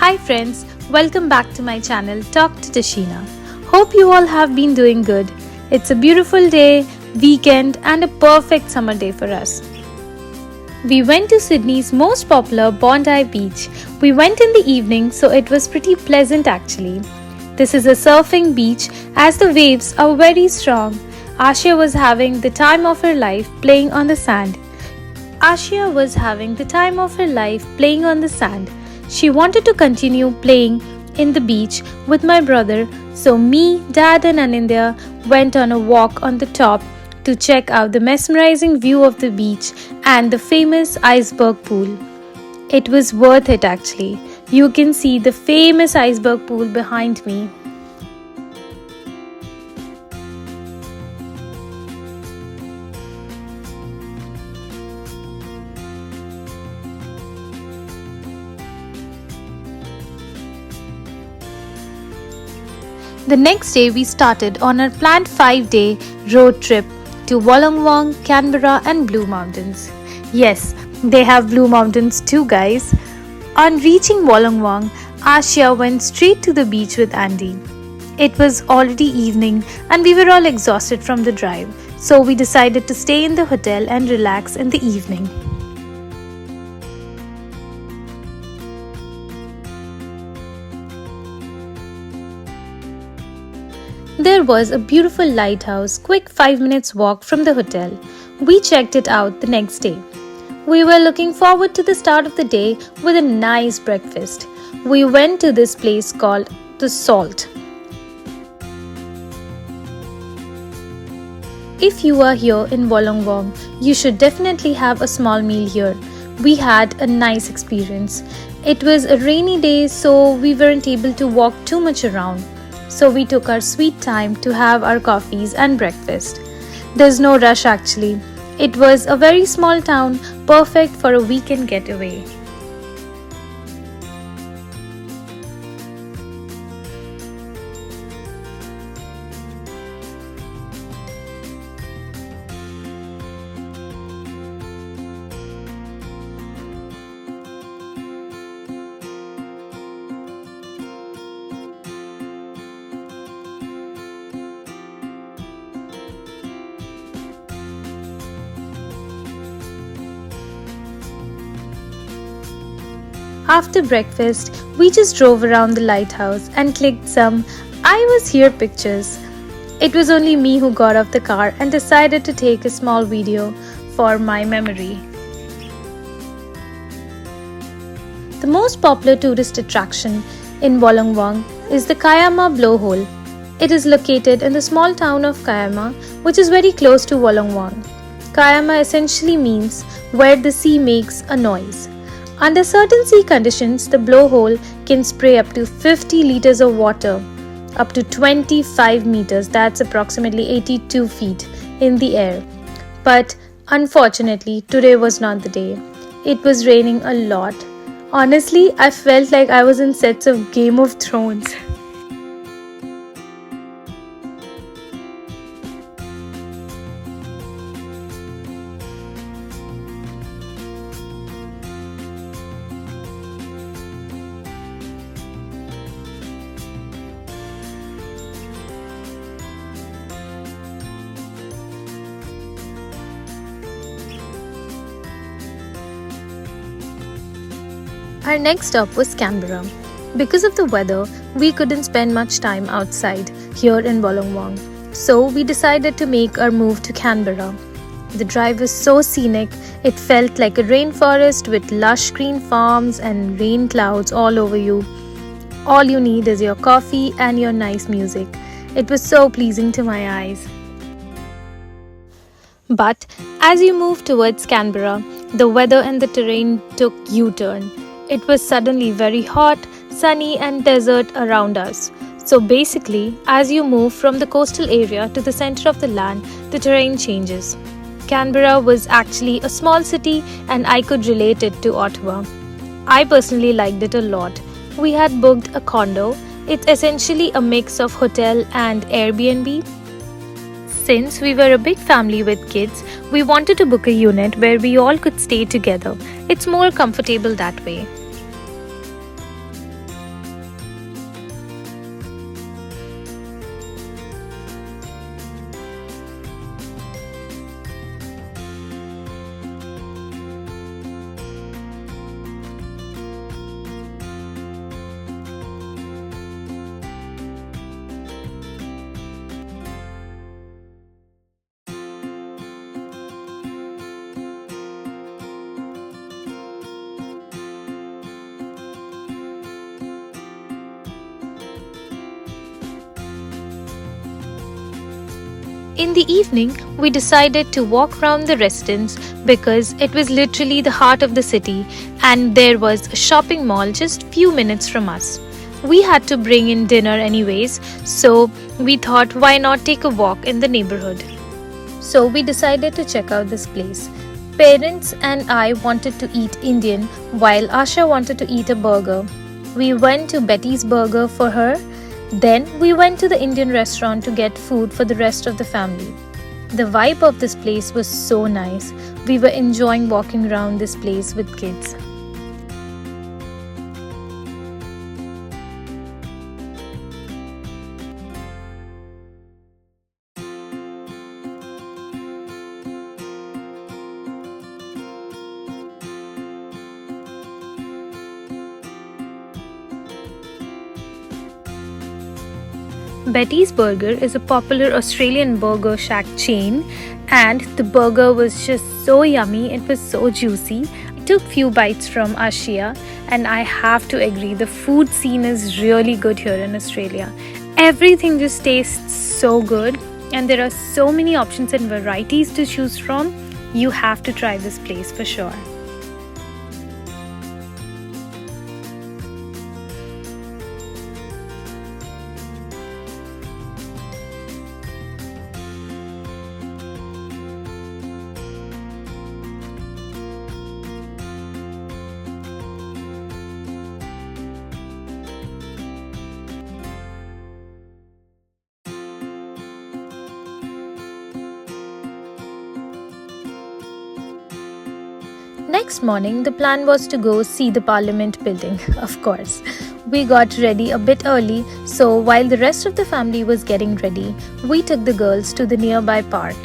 Hi friends, welcome back to my channel Talk to Tashina. Hope you all have been doing good. It's a beautiful day, weekend and a perfect summer day for us. We went to Sydney's most popular Bondi Beach. We went in the evening, so it was pretty pleasant actually. This is a surfing beach as the waves are very strong. Ashia was having the time of her life playing on the sand. She wanted to continue playing in the beach with my brother, so me, Dad and Anindya went on a walk on the top to check out the mesmerizing view of the beach and the famous iceberg pool. It was worth it actually. You can see the famous iceberg pool behind me. The next day we started on our planned 5-day road trip to Wollongong, Canberra and Blue Mountains. Yes, they have Blue Mountains too guys. On reaching Wollongong, Ashia went straight to the beach with Andy. It was already evening and we were all exhausted from the drive, so we decided to stay in the hotel and relax in the evening. There was a beautiful lighthouse, quick 5 minutes walk from the hotel. We checked it out the next day. We were looking forward to the start of the day with a nice breakfast. We went to this place called The Salt. If you are here in Wollongong, you should definitely have a small meal here. We had a nice experience. It was a rainy day, so we weren't able to walk too much around. So we took our sweet time to have our coffees and breakfast. There's no rush actually. It was a very small town, perfect for a weekend getaway. After breakfast, we just drove around the lighthouse and clicked some "I was here" pictures. It was only me who got off the car and decided to take a small video for my memory. The most popular tourist attraction in Wollongong is the Kiama Blowhole. It is located in the small town of Kiama, which is very close to Wollongong. Kiama essentially means where the sea makes a noise. Under certain sea conditions, the blowhole can spray up to 50 liters of water, up to 25 meters, that's approximately 82 feet, in the air. But unfortunately, today was not the day. It was raining a lot. Honestly, I felt like I was in sets of Game of Thrones. Our next stop was Canberra. Because of the weather, we couldn't spend much time outside here in Wollongong, so we decided to make our move to Canberra. The drive was so scenic, it felt like a rainforest with lush green farms and rain clouds all over you. All you need is your coffee and your nice music. It was so pleasing to my eyes. But as you moved towards Canberra, the weather and the terrain took U-turn. It was suddenly very hot, sunny and desert around us. So basically, as you move from the coastal area to the center of the land, the terrain changes. Canberra was actually a small city and I could relate it to Ottawa. I personally liked it a lot. We had booked a condo. It's essentially a mix of hotel and Airbnb. Since we were a big family with kids, we wanted to book a unit where we all could stay together. It's more comfortable that way. In the evening, we decided to walk around the residence because it was literally the heart of the city and there was a shopping mall just few minutes from us. We had to bring in dinner anyways, so we thought why not take a walk in the neighborhood. So we decided to check out this place. Parents and I wanted to eat Indian while Asha wanted to eat a burger. We went to Betty's Burger for her. Then we went to the Indian restaurant to get food for the rest of the family. The vibe of this place was so nice. We were enjoying walking around this place with kids. Betty's Burger is a popular Australian burger shack chain and the burger was just so yummy, it was so juicy. I took few bites from Ashia and I have to agree, the food scene is really good here in Australia. Everything just tastes so good and there are so many options and varieties to choose from. You have to try this place for sure. Next morning, the plan was to go see the Parliament building, of course. We got ready a bit early, so while the rest of the family was getting ready, we took the girls to the nearby park.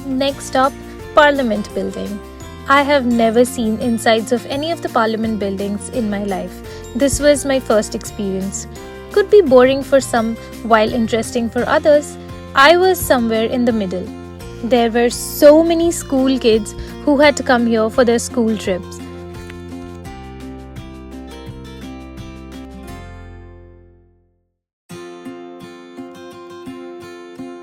Next up, Parliament building. I have never seen insides of any of the Parliament buildings in my life. This was my first experience. Could be boring for some while interesting for others. I was somewhere in the middle. There were so many school kids who had to come here for their school trips.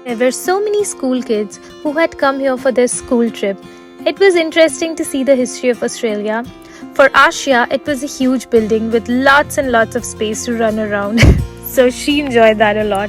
There were so many school kids who had come here for their school trip. It was interesting to see the history of Australia. For Ashia, it was a huge building with lots and lots of space to run around. So she enjoyed that a lot.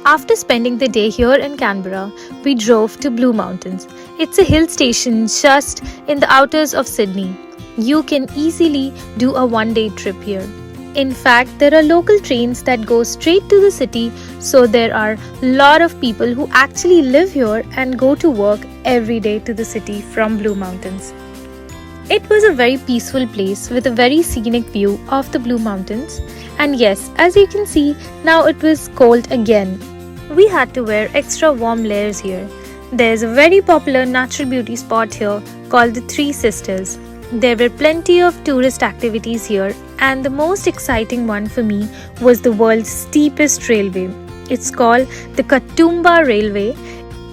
After spending the day here in Canberra, we drove to Blue Mountains. It's a hill station just in the outskirts of Sydney. You can easily do a one-day trip here. In fact, there are local trains that go straight to the city, so there are a lot of people who actually live here and go to work every day to the city from Blue Mountains. It was a very peaceful place with a very scenic view of the Blue Mountains. And yes, as you can see, now it was cold again. We had to wear extra warm layers here. There's a very popular natural beauty spot here called the Three Sisters. There were plenty of tourist activities here, and the most exciting one for me was the world's steepest railway. It's called the Katoomba Railway.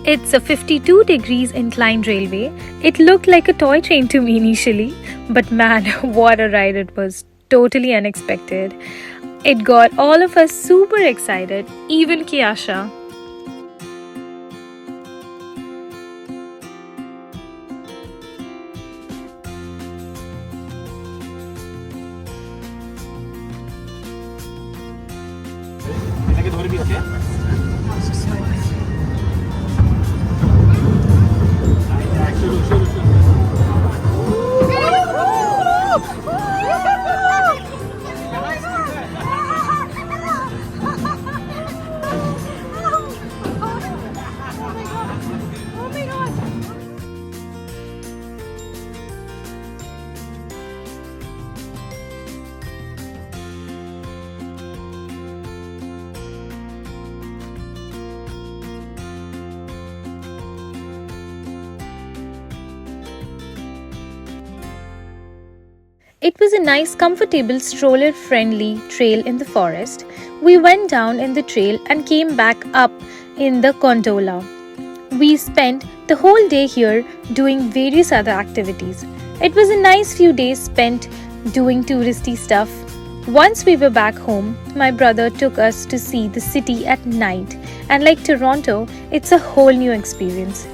It's a 52 degrees inclined railway. It looked like a toy train to me initially, but man, what a ride it was. Totally unexpected. It got all of us super excited, even Kiasha. It was a nice, comfortable, stroller-friendly trail in the forest. We went down in the trail and came back up in the gondola. We spent the whole day here doing various other activities. It was a nice few days spent doing touristy stuff. Once we were back home, my brother took us to see the city at night, and like Toronto, it's a whole new experience.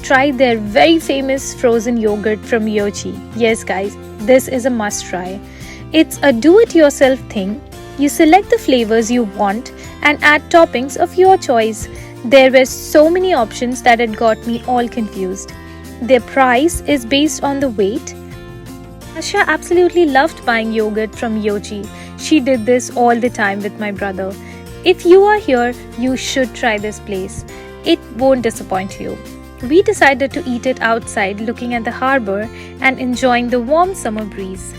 Try their very famous frozen yogurt from Yochi. Yes guys, this is a must try. It's a do-it-yourself thing. You select the flavors you want and add toppings of your choice. There were so many options that it got me all confused. Their price is based on the weight. Asha absolutely loved buying yogurt from Yochi. She did this all the time with my brother. If you are here, you should try this place. It won't disappoint you. We decided to eat it outside looking at the harbour and enjoying the warm summer breeze.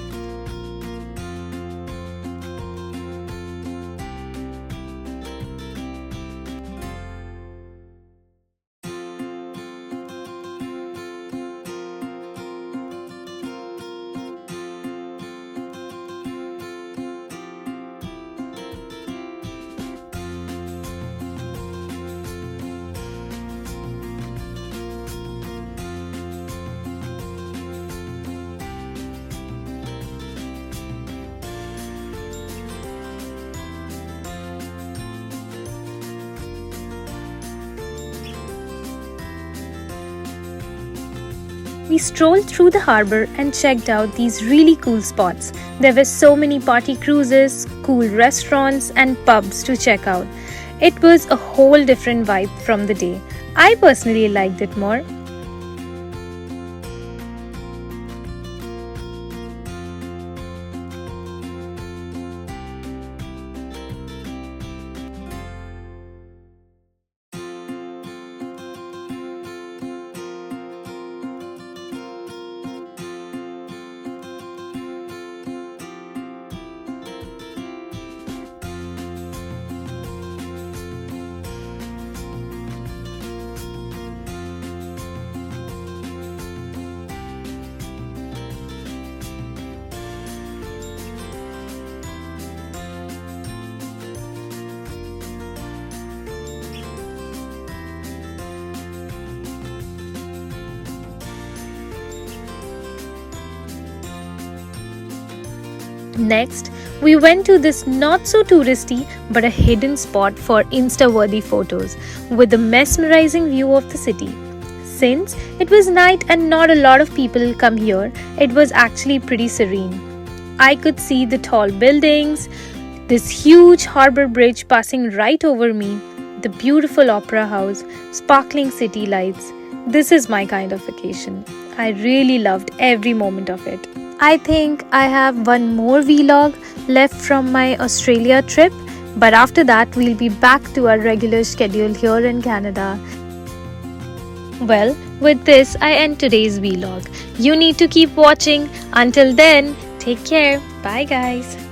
We strolled through the harbour and checked out these really cool spots. There were so many party cruises, cool restaurants and pubs to check out. It was a whole different vibe from the day. I personally liked it more. Next, we went to this not so touristy but a hidden spot for Insta-worthy photos with a mesmerizing view of the city. Since it was night and not a lot of people come here, it was actually pretty serene. I could see the tall buildings, this huge harbour bridge passing right over me, the beautiful opera house, sparkling city lights. This is my kind of vacation. I really loved every moment of it. I think I have one more vlog left from my Australia trip, but after that we'll be back to our regular schedule here in Canada. Well, with this I end today's vlog. You need to keep watching. Until then, take care. Bye guys.